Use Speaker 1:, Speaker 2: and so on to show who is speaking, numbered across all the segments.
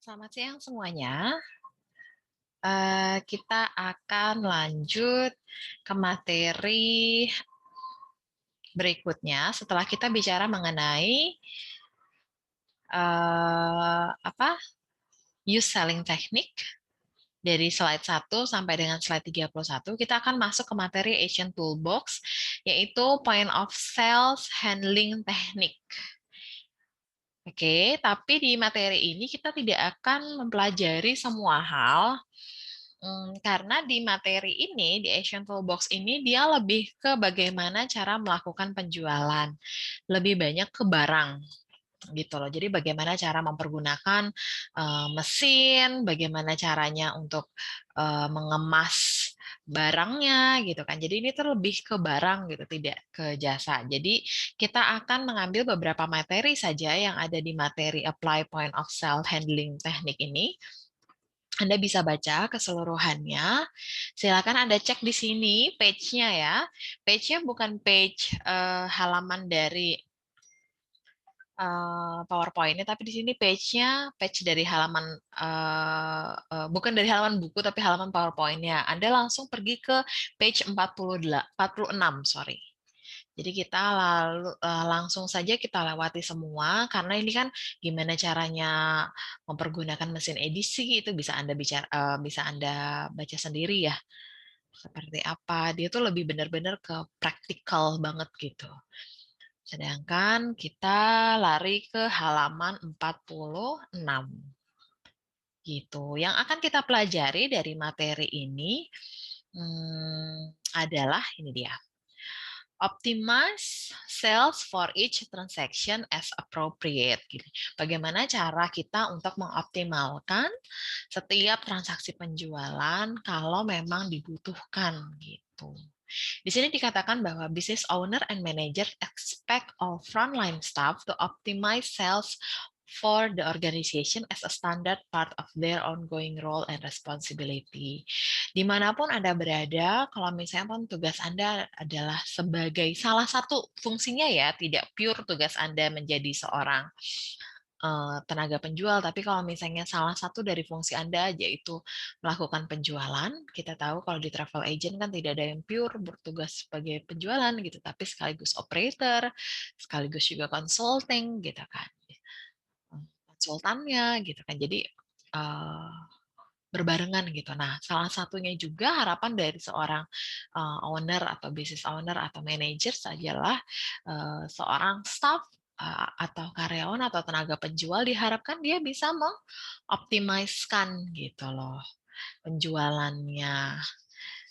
Speaker 1: Selamat siang semuanya. Kita akan lanjut ke materi berikutnya setelah kita bicara mengenai apa use selling technique dari slide 1 sampai dengan slide 31. Kita akan masuk ke materi Asian Toolbox, yaitu point of sales handling technique. Oke, tapi di materi ini kita tidak akan mempelajari semua hal. Karena di materi ini, di Asian Toolbox ini, dia lebih ke bagaimana cara melakukan penjualan. Lebih banyak ke barang, gitu loh. Jadi bagaimana cara mempergunakan mesin, bagaimana caranya untuk mengemas barangnya, gitu kan. Jadi ini tuh lebih ke barang, gitu, tidak ke jasa. Jadi kita akan mengambil beberapa materi saja yang ada di materi Apply Point of Sale Handling Teknik ini. Anda bisa baca keseluruhannya. Silakan Anda cek di sini page-nya ya. Page-nya bukan page halaman dari PowerPoint-nya, tapi di sini page-nya page dari halaman bukan dari halaman buku tapi halaman PowerPoint-nya. Anda langsung pergi ke page 46, sorry. Jadi kita langsung saja kita lewati semua karena ini kan gimana caranya mempergunakan mesin edisi itu bisa Anda bisa Anda baca sendiri ya. Seperti apa? Dia tuh lebih benar-benar ke praktikal banget gitu. Sedangkan kita lari ke halaman 46 gitu. Yang akan kita pelajari dari materi ini adalah ini dia. Optimize sales for each transaction as appropriate. Bagaimana cara kita untuk mengoptimalkan setiap transaksi penjualan kalau memang dibutuhkan gitu. Di sini dikatakan bahwa business owner and manager expect all frontline staff to optimize sales for the organization as a standard part of their ongoing role and responsibility. Dimanapun Anda berada, kalau misalnya pun tugas Anda adalah sebagai salah satu fungsinya ya, tidak pure tugas Anda menjadi seorang tenaga penjual, tapi kalau misalnya salah satu dari fungsi Anda yaitu melakukan penjualan, kita tahu kalau di travel agent kan tidak ada yang pure bertugas sebagai penjualan gitu, tapi sekaligus operator, sekaligus juga consulting gitu kan, konsultannya gitu kan, jadi uh, berbarengan gitu. Nah, salah satunya juga harapan dari seorang owner atau business owner atau manager adalah seorang staff atau karyawan atau tenaga penjual diharapkan dia bisa mengoptimiskan gitu loh penjualannya.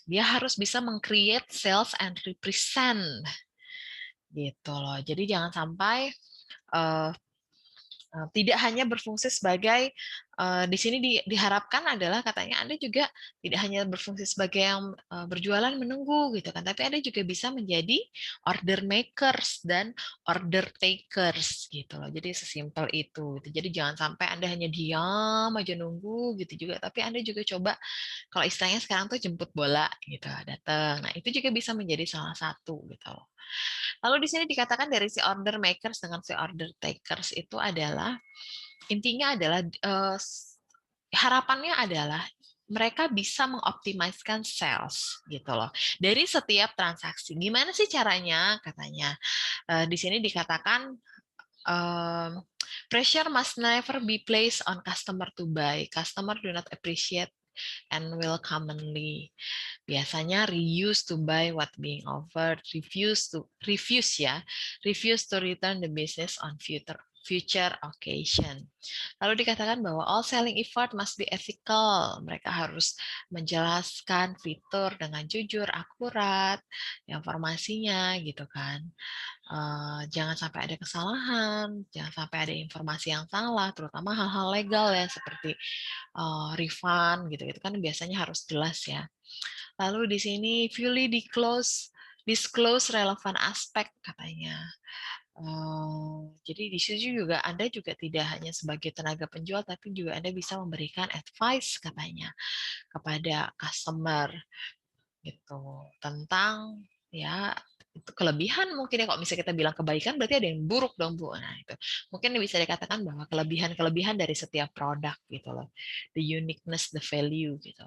Speaker 1: Dia harus bisa meng-create sales and represent gitu loh. Jadi jangan sampai uh, tidak hanya berfungsi sebagai di sini diharapkan adalah katanya Anda juga tidak hanya berfungsi sebagai yang berjualan menunggu gitu kan, tapi Anda juga bisa menjadi order makers dan order takers gitu loh. Jadi sesimpel itu gitu. Jadi jangan sampai Anda hanya diam aja nunggu gitu juga, tapi Anda juga coba kalau istilahnya sekarang tuh jemput bola gitu, datang. Nah, itu juga bisa menjadi salah satu gitu loh. Lalu di sini dikatakan dari si order makers dengan si order takers itu adalah intinya adalah harapannya adalah mereka bisa mengoptimiskan sales gitu loh dari setiap transaksi. Gimana sih caranya? Katanya di sini dikatakan pressure must never be placed on customer to buy. Customer do not appreciate and will commonly biasanya reuse to buy what being offered, refuse to return the business on future occasion. Lalu dikatakan bahwa all selling effort must be ethical. Mereka harus menjelaskan fitur dengan jujur, akurat, informasinya gitu kan. Jangan sampai ada kesalahan, jangan sampai ada informasi yang salah, terutama hal-hal legal ya seperti refund gitu. Itu kan biasanya harus jelas ya. Lalu di sini fully disclose relevant aspek katanya. Jadi di situ juga Anda juga tidak hanya sebagai tenaga penjual, tapi juga Anda bisa memberikan advice katanya kepada customer gitu tentang ya itu kelebihan mungkin ya, kalau misalnya kita bilang kebaikan berarti ada yang buruk dong Bu. Nah itu mungkin bisa dikatakan bahwa kelebihan-kelebihan dari setiap produk gitu loh, the uniqueness, the value gitu.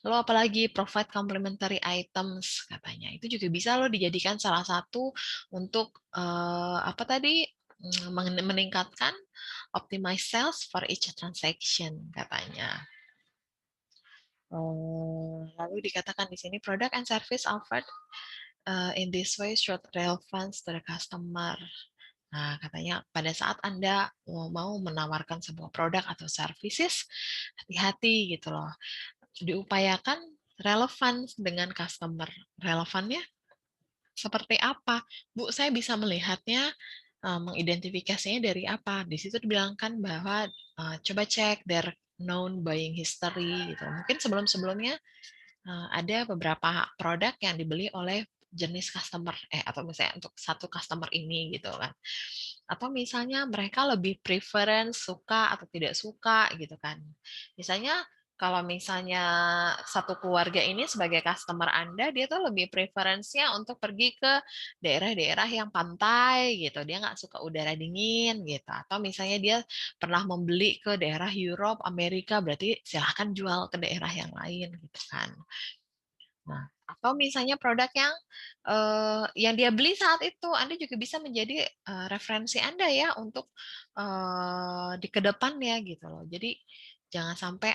Speaker 1: Lalu apalagi provide complementary items katanya, itu juga bisa loh dijadikan salah satu untuk apa tadi, meningkatkan optimize sales for each transaction katanya. Lalu dikatakan di sini product and service offered in this way should relevance to the customer. Nah, katanya pada saat Anda mau menawarkan sebuah produk atau services, hati-hati gitu loh. Diupayakan relevan dengan customer. Relevannya seperti apa? Bu, saya bisa melihatnya, mengidentifikasinya dari apa? Di situ dibilangkan bahwa coba cek their known buying history gitu. Mungkin sebelum-sebelumnya ada beberapa produk yang dibeli oleh jenis customer atau misalnya untuk satu customer ini gitu kan. Atau misalnya mereka lebih preference suka atau tidak suka gitu kan. Misalnya kalau misalnya satu keluarga ini sebagai customer Anda, dia tuh lebih preferensinya untuk pergi ke daerah-daerah yang pantai gitu. Dia nggak suka udara dingin gitu. Atau misalnya dia pernah membeli ke daerah Europe, Amerika, berarti silahkan jual ke daerah yang lain gitu kan. Nah, atau misalnya produk yang dia beli saat itu, Anda juga bisa menjadi referensi Anda ya untuk di kedepannya gitu loh. Jadi jangan sampai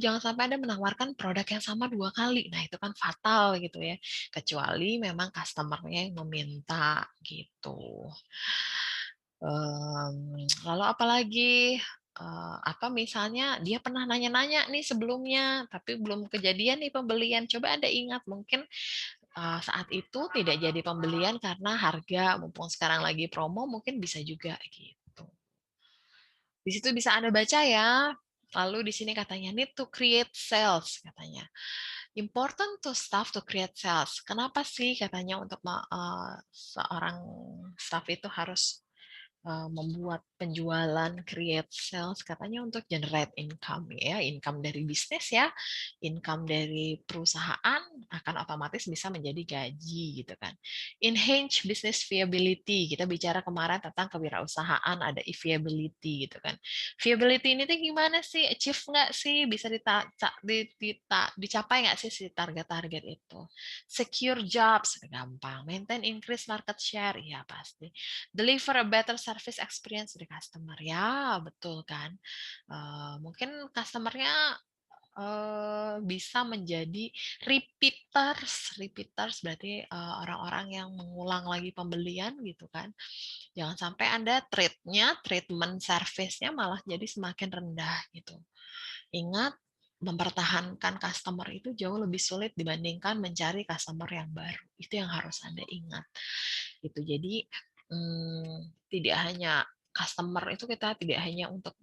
Speaker 1: jangan sampai Anda menawarkan produk yang sama 2 kali. Nah, itu kan fatal gitu ya. Kecuali memang customer-nya yang meminta gitu. Lalu apalagi atau misalnya dia pernah nanya-nanya nih sebelumnya, tapi belum kejadian nih pembelian. Coba Anda ingat mungkin saat itu tidak jadi pembelian karena harga, mumpung sekarang lagi promo, mungkin bisa juga gitu. Di situ bisa Anda baca ya. Lalu di sini katanya need to create sales katanya. Important to staff to create sales. Kenapa sih katanya untuk seorang staff itu harus membuat penjualan, create sales, katanya untuk generate income ya, income dari bisnis ya, income dari perusahaan akan otomatis bisa menjadi gaji gitu kan. Enhance business viability, kita bicara kemarin tentang kewirausahaan, ada viability gitu kan. Viability ini tuh gimana sih? Achieve nggak sih? Bisa dicapai nggak sih si target-target itu? Secure jobs, gampang. Maintain increase market share, ya pasti. Deliver a better service experience to the customer, ya betul kan. Mungkin customernya bisa menjadi repeaters. Repeaters berarti orang-orang yang mengulang lagi pembelian gitu kan. Jangan sampai Anda treatment service-nya malah jadi semakin rendah gitu. Ingat, mempertahankan customer itu jauh lebih sulit dibandingkan mencari customer yang baru. Itu yang harus Anda ingat. Gitu. Jadi tidak hanya customer itu kita tidak hanya untuk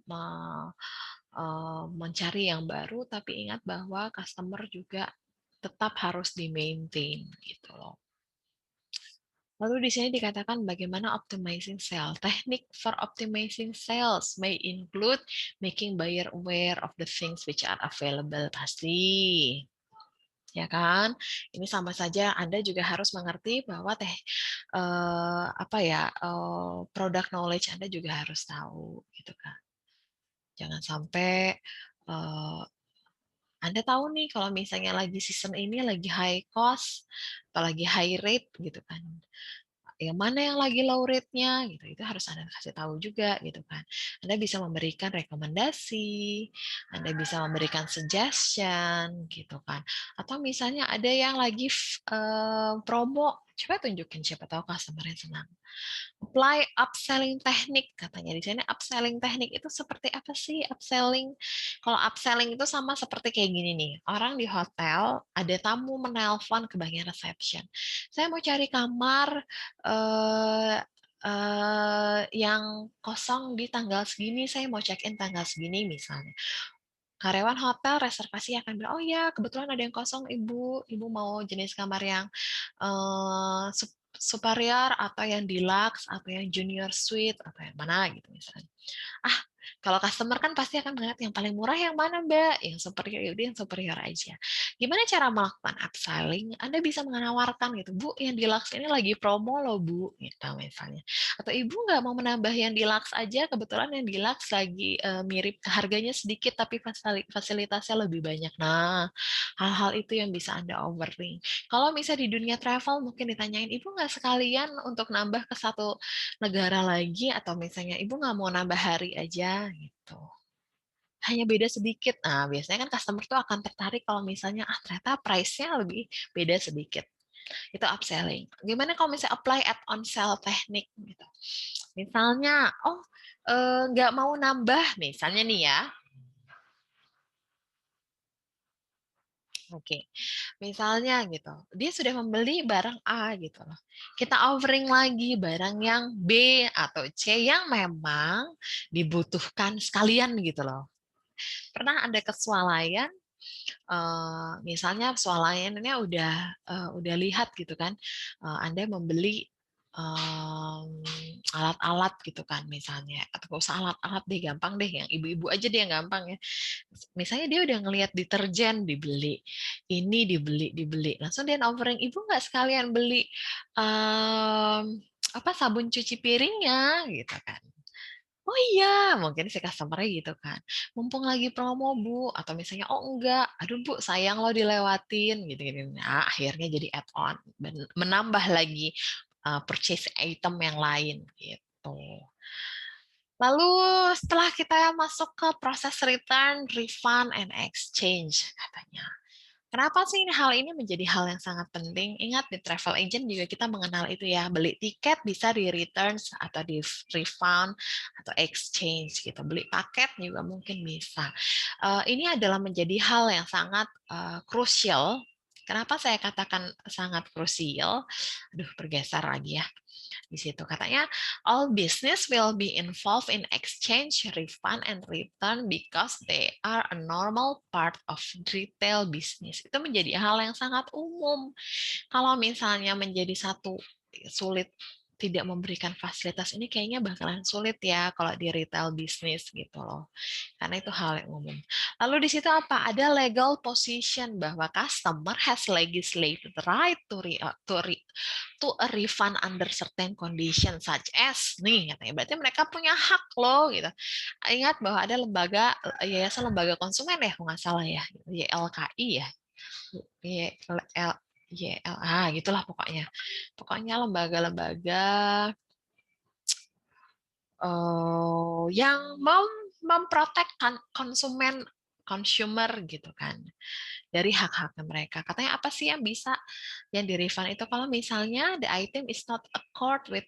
Speaker 1: mencari yang baru, tapi ingat bahwa customer juga tetap harus di-maintain gitu loh. Lalu di sini dikatakan bagaimana optimizing sales. Teknik for optimizing sales may include making buyer aware of the things which are available. Pasti. Ya kan? Ini sama saja Anda juga harus mengerti bahwa product knowledge Anda juga harus tahu gitu kan. Jangan sampai eh, Anda tahu nih kalau misalnya lagi season ini lagi high cost atau lagi high rate gitu kan. Yang mana yang lagi low rate-nya gitu, itu harus Anda kasih tahu juga gitu kan. Anda bisa memberikan rekomendasi, Anda bisa memberikan suggestion gitu kan. Atau misalnya ada yang lagi promo, coba tunjukin siapa tahu customer yang senang. Apply upselling teknik katanya di sini. Upselling teknik itu seperti apa sih upselling? Kalau upselling itu sama seperti kayak gini nih. Orang di hotel ada tamu menelpon ke bagian reception. Saya mau cari kamar eh, yang kosong di tanggal segini. Saya mau check in tanggal segini misalnya. Karyawan hotel reservasi akan bilang, oh ya kebetulan ada yang kosong ibu mau jenis kamar yang eh, superior atau yang deluxe atau yang junior suite atau yang mana gitu misalnya. Ah, Kalau customer kan pasti akan melihat yang paling murah yang mana, Mbak? Yang superior, ya udah yang superior aja. Gimana cara melakukan upselling? Anda bisa menawarkan gitu, Bu, yang deluxe ini lagi promo loh, Bu, gitu misalnya. Atau Ibu nggak mau menambah yang deluxe aja, kebetulan yang deluxe lagi mirip harganya sedikit tapi fasilitasnya lebih banyak. Nah, hal-hal itu yang bisa Anda offering. Kalau misalnya di dunia travel mungkin ditanyain, Ibu nggak sekalian untuk nambah ke satu negara lagi atau misalnya Ibu nggak mau nambah hari aja gitu. Hanya beda sedikit. Nah, biasanya kan customer tuh akan tertarik kalau misalnya ternyata price-nya lebih beda sedikit. Itu upselling. Gimana kalau misalnya apply add-on sell teknik gitu. Misalnya, nggak mau nambah misalnya nih ya. Oke, misalnya gitu, dia sudah membeli barang A gitu loh. Kita offering lagi barang yang B atau C yang memang dibutuhkan sekalian gitu loh. Pernah ada kesualayan, misalnya swalayannya udah lihat gitu kan, Anda membeli alat-alat gitu kan misalnya, atau nggak usah alat-alat deh, gampang deh yang ibu-ibu aja deh yang gampang ya. Misalnya dia udah ngelihat deterjen dibeli, ini dibeli, langsung dia offering, ibu nggak sekalian beli apa sabun cuci piringnya gitu kan. Oh iya, mungkin si customer-nya gitu kan. Mumpung lagi promo, Bu. Atau misalnya, oh enggak, aduh Bu, sayang lo dilewatin. Gitu-gitu. Nah, akhirnya jadi add-on. Menambah lagi purchase item yang lain. Gitu. Lalu setelah kita masuk ke proses return, refund, and exchange, katanya. Kenapa sih hal ini menjadi hal yang sangat penting? Ingat di travel agent juga kita mengenal itu ya, beli tiket bisa di returns atau di refund atau exchange gitu. Beli paket juga mungkin bisa. Ini adalah menjadi hal yang sangat krusial. Kenapa saya katakan sangat krusial? Aduh, bergeser lagi ya di situ. Katanya all business will be involved in exchange, refund, and return because they are a normal part of retail business. Itu menjadi hal yang sangat umum. Kalau misalnya menjadi satu sulit tidak memberikan fasilitas ini kayaknya bakalan sulit ya kalau di retail bisnis gitu loh. Karena itu hal yang umum. Lalu di situ apa? Ada legal position bahwa customer has legislated right to a refund under certain conditions such as nih katanya. Berarti mereka punya hak loh gitu. Ingat bahwa ada lembaga yayasan lembaga konsumen ya, kalau nggak salah ya, YLKI ya. YL, gitulah pokoknya. Pokoknya lembaga-lembaga yang memprotek konsumen consumer gitu kan dari hak-haknya mereka. Katanya apa sih yang bisa yang di refund itu kalau misalnya the item is not accord with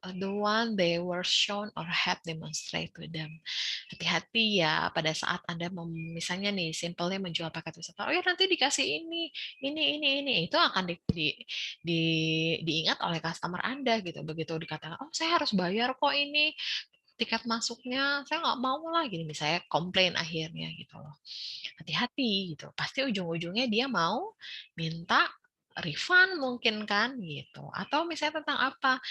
Speaker 1: the one they were shown or have demonstrate to them. Hati-hati ya pada saat Anda misalnya nih simpelnya menjual paket wisata. Oh ya nanti dikasih ini itu akan di, diingat oleh customer Anda gitu. Begitu dikatakan, oh saya harus bayar kok ini tiket masuknya, saya nggak mau lah gini, misalnya komplain akhirnya gitu loh. Hati-hati gitu. Pasti ujung-ujungnya dia mau minta refund mungkin kan gitu. Atau misalnya tentang apa?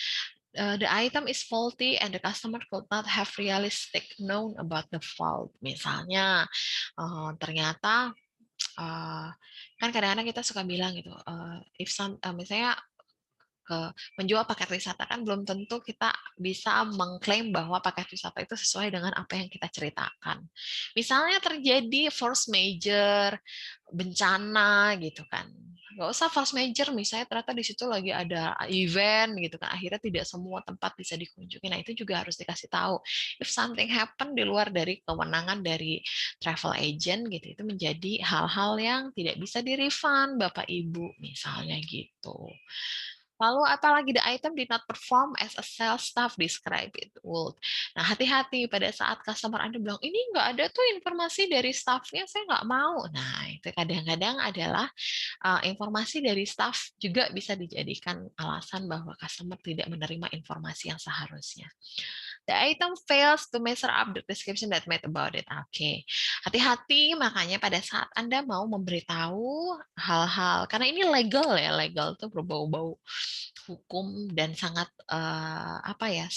Speaker 1: The item is faulty and the customer could not have realistic known about the fault. Misalnya ternyata kan kadang-kadang kita suka bilang gitu, misalnya ke menjual paket wisata kan belum tentu kita bisa mengklaim bahwa paket wisata itu sesuai dengan apa yang kita ceritakan. Misalnya terjadi force major, bencana gitu kan. Nggak usah force major, misalnya ternyata di situ lagi ada event gitu kan. Akhirnya tidak semua tempat bisa dikunjungi. Nah itu juga harus dikasih tahu. If something happen di luar dari kewenangan dari travel agent gitu, itu menjadi hal-hal yang tidak bisa di-refund Bapak Ibu misalnya gitu. Lalu apalagi the item did not perform as a sales staff describe it would. Nah hati-hati pada saat customer Anda bilang ini nggak ada tuh informasi dari staffnya saya nggak mau. Nah itu kadang-kadang adalah informasi dari staff juga bisa dijadikan alasan bahwa customer tidak menerima informasi yang seharusnya. The item fails to measure up the description that made about it. Oke, hati-hati makanya pada saat Anda mau memberitahu hal-hal, karena ini legal ya, legal tuh berbau-bau hukum dan sangat apa ya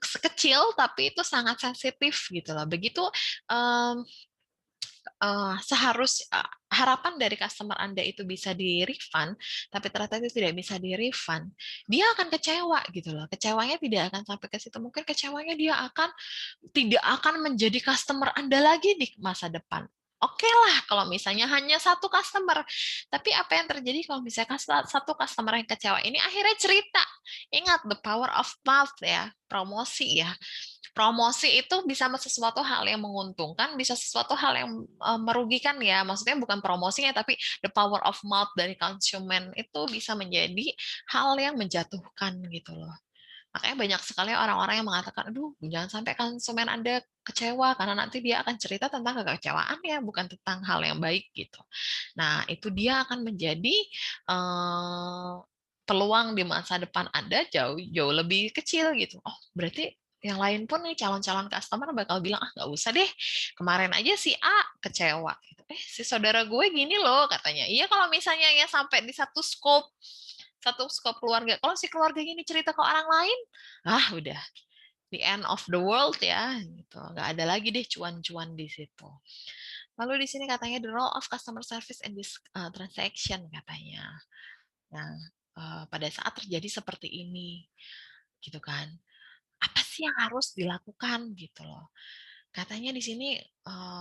Speaker 1: sekecil tapi itu sangat sensitif gitu loh. Begitu um, harapan dari customer Anda itu bisa di-refund, tapi ternyata itu tidak bisa di-refund, dia akan kecewa gitu loh. Kecewanya tidak akan sampai ke situ. Mungkin kecewanya dia tidak akan menjadi customer Anda lagi di masa depan. Oke lah kalau misalnya hanya satu customer. Tapi apa yang terjadi kalau misalnya satu customer yang kecewa ini akhirnya cerita. Ingat the power of mouth ya, promosi ya. Promosi itu bisa sesuatu hal yang menguntungkan, bisa sesuatu hal yang merugikan ya. Maksudnya bukan promosinya, tapi the power of mouth dari konsumen itu bisa menjadi hal yang menjatuhkan gitu loh. Makanya banyak sekali orang-orang yang mengatakan, aduh, jangan sampai konsumen Anda kecewa, karena nanti dia akan cerita tentang kekecewaan ya, bukan tentang hal yang baik gitu. Nah, itu dia akan menjadi peluang di masa depan Anda jauh jauh lebih kecil gitu. Oh, berarti yang lain pun nih calon-calon customer bakal bilang, ah nggak usah deh, kemarin aja si A kecewa. Gitu. Si saudara gue gini loh katanya. Iya kalau misalnya ya sampai di satu skop keluarga. Kalau si keluarga ini cerita ke orang lain, ah udah the end of the world ya, gitu. Nggak ada lagi deh cuan-cuan di situ. Lalu di sini katanya the role of customer service in this transaction katanya. Nah, pada saat terjadi seperti ini, gitu kan, apa sih yang harus dilakukan gitu loh? Katanya di sini,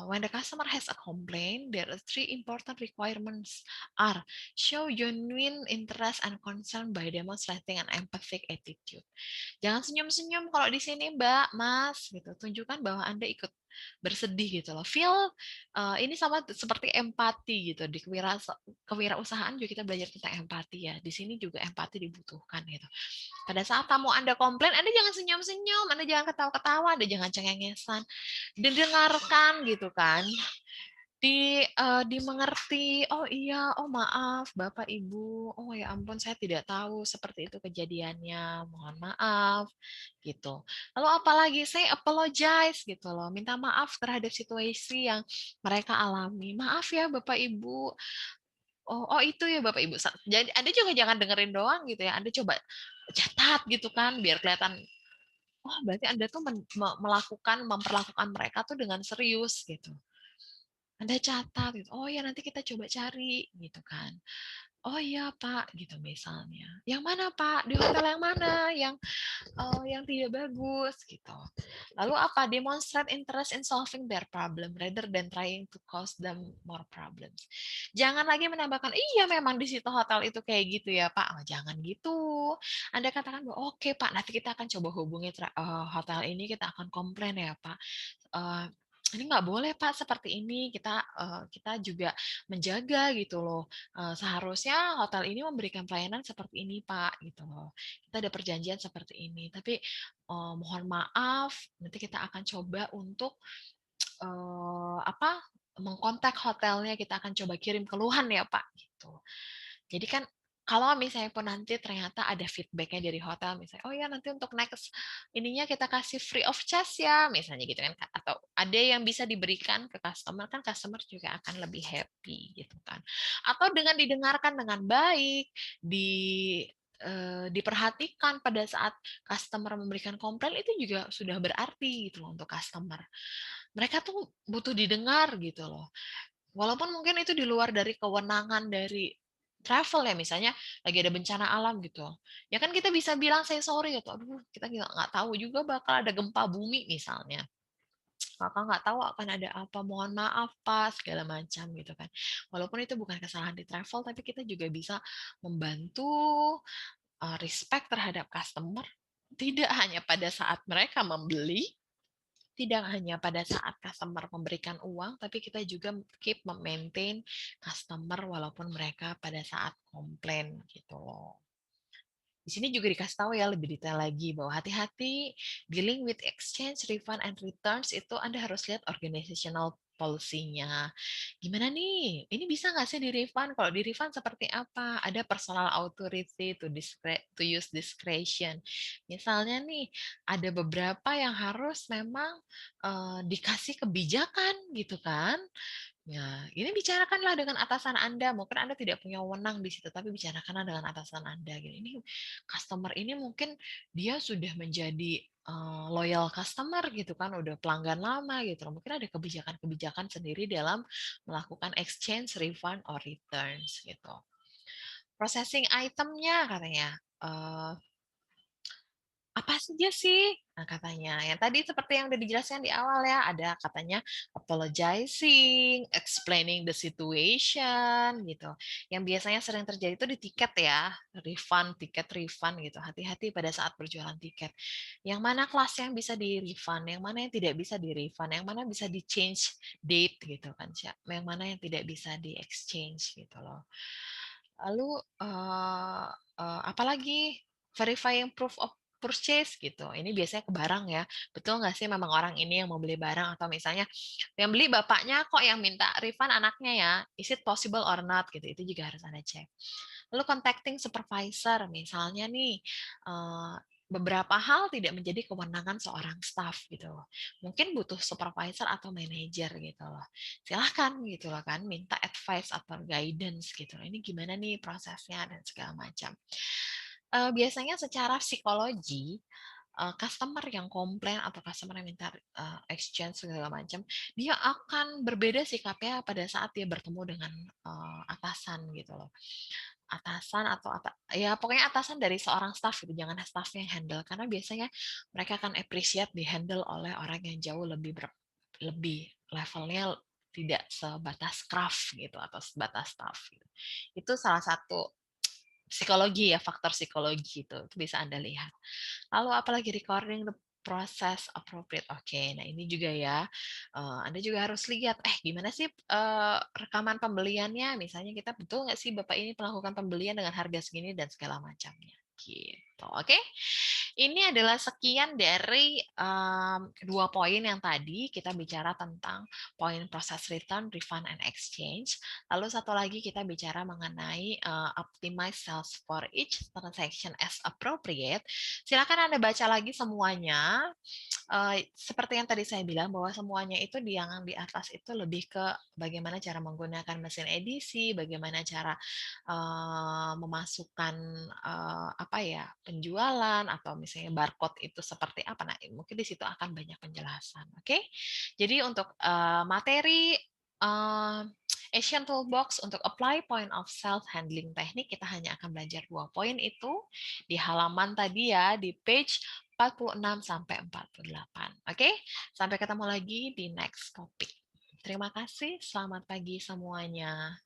Speaker 1: when the customer has a complaint, there are three important requirements are show genuine interest and concern by demonstrating an empathic attitude. Jangan senyum-senyum kalau di sini Mbak, Mas, gitu. Tunjukkan bahwa Anda ikut bersedih gitu loh. Feel ini sama seperti empati gitu. Di kewirausahaan juga kita belajar tentang empati ya. Di sini juga empati dibutuhkan gitu. Pada saat tamu Anda komplain, Anda jangan senyum-senyum, Anda jangan ketawa-ketawa, Anda jangan cengengesan. Didengarkan gitu kan, dimengerti, oh iya, oh maaf Bapak Ibu, oh ya ampun saya tidak tahu seperti itu kejadiannya, mohon maaf gitu. Lalu apalagi saya apologize gitu loh, minta maaf terhadap situasi yang mereka alami. Maaf ya Bapak Ibu. Oh itu ya Bapak Ibu. Jadi Anda juga jangan dengerin doang gitu ya. Anda coba catat gitu kan biar kelihatan oh berarti Anda tuh memperlakukan mereka tuh dengan serius gitu. Anda catat gitu. Oh ya nanti kita coba cari gitu kan. Oh iya Pak gitu misalnya. Yang mana Pak? Di hotel yang mana? Yang tidak bagus gitu. Lalu apa? Demonstrate interest in solving their problem rather than trying to cause them more problems. Jangan lagi menambahkan, iya memang di situ hotel itu kayak gitu ya Pak. Oh, jangan gitu. Anda katakan bahwa oke Pak, nanti kita akan coba hubungi hotel ini, kita akan komplain ya Pak. Eh, ini nggak boleh Pak seperti ini, kita juga menjaga gitu loh. Seharusnya hotel ini memberikan pelayanan seperti ini Pak gitu loh. Kita ada perjanjian seperti ini, tapi mohon maaf nanti kita akan coba untuk mengkontak hotelnya, kita akan coba kirim keluhan ya Pak gitu. Jadi kan kalau misalnya pun nanti ternyata ada feedbacknya dari hotel, misalnya, oh ya nanti untuk next ininya kita kasih free of charge ya, misalnya gitu kan, atau ada yang bisa diberikan ke customer, kan customer juga akan lebih happy gitu kan. Atau dengan didengarkan dengan baik, diperhatikan pada saat customer memberikan komplain itu juga sudah berarti gitu loh untuk customer. Mereka tuh butuh didengar gitu loh. Walaupun mungkin itu di luar dari kewenangan dari travel ya, misalnya lagi ada bencana alam gitu. Ya kan kita bisa bilang saya sorry gitu. Aduh, kita nggak tahu juga bakal ada gempa bumi misalnya. Kakak nggak tahu akan ada apa, mohon maaf Pak, segala macam gitu kan. Walaupun itu bukan kesalahan di travel, tapi kita juga bisa membantu respect terhadap customer, tidak hanya pada saat mereka membeli, tidak hanya pada saat customer memberikan uang, tapi kita juga keep maintain customer walaupun mereka pada saat komplain gitu loh. Di sini juga dikasih tahu ya lebih detail lagi bahwa hati-hati dealing with exchange, refund, and returns itu Anda harus lihat organizational policy-nya. Gimana nih? Ini bisa nggak sih di-refund? Kalau di-refund seperti apa? Ada personal authority to use discretion. Misalnya nih, ada beberapa yang harus memang dikasih kebijakan gitu kan Ya, ini bicarakanlah dengan atasan Anda. Mungkin Anda tidak punya wewenang di situ, tapi bicarakanlah dengan atasan Anda. Gitu. Ini customer ini mungkin dia sudah menjadi loyal customer gitu kan, udah pelanggan lama gitu. Mungkin ada kebijakan-kebijakan sendiri dalam melakukan exchange, refund, or returns gitu. Processing itemnya katanya. Apa saja sih? Nah, katanya. Yang tadi seperti yang udah dijelaskan di awal ya, ada katanya apologizing, explaining the situation gitu. Yang biasanya sering terjadi itu di tiket ya, refund, tiket refund gitu. Hati-hati pada saat berjualan tiket. Yang mana kelas yang bisa di refund, yang mana yang tidak bisa di refund, yang mana bisa di change date gitu kan, yang mana yang tidak bisa di exchange gitu loh. Lalu apalagi verifying proof of purchase gitu. Ini biasanya ke barang ya. Betul nggak sih memang orang ini yang mau beli barang atau misalnya yang beli bapaknya kok yang minta refund anaknya ya. Is it possible or not gitu. Itu juga harus Anda cek. Lalu contacting supervisor misalnya nih beberapa hal tidak menjadi kewenangan seorang staff gitu loh. Mungkin butuh supervisor atau manajer gitu loh. Silahkan gitu loh kan minta advice atau guidance gitu. Ini gimana nih prosesnya dan segala macam. Biasanya secara psikologi customer yang komplain atau customer yang minta exchange segala macam, dia akan berbeda sikapnya pada saat dia bertemu dengan atasan gitu loh. Atasan atau ya pokoknya atasan dari seorang staff gitu, jangan staffnya yang handle karena biasanya mereka akan appreciate di handle oleh orang yang jauh lebih levelnya tidak sebatas craft gitu atau sebatas staff gitu. Itu salah satu psikologi ya, faktor psikologi itu bisa Anda lihat. Lalu apalagi recording the process appropriate. Oke, nah ini juga ya, Anda juga harus lihat, gimana sih rekaman pembeliannya? Misalnya kita betul nggak sih Bapak ini melakukan pembelian dengan harga segini dan segala macamnya. Gitu, oke? Ini adalah sekian dari 2 poin yang tadi kita bicara tentang poin proses return, refund, and exchange. Lalu satu lagi kita bicara mengenai optimize sales for each transaction as appropriate. Silakan Anda baca lagi semuanya. Seperti yang tadi saya bilang bahwa semuanya itu yang di atas itu lebih ke bagaimana cara menggunakan mesin edisi, bagaimana cara memasukkan apa ya penjualan atau misalnya barcode itu seperti apa. Nah, mungkin di situ akan banyak penjelasan. Oke, jadi untuk materi Asian Toolbox untuk apply point of self handling teknik kita hanya akan belajar 2 poin itu di halaman tadi ya di page 46 sampai 48. Oke, sampai ketemu lagi di next topik. Terima kasih, selamat pagi semuanya.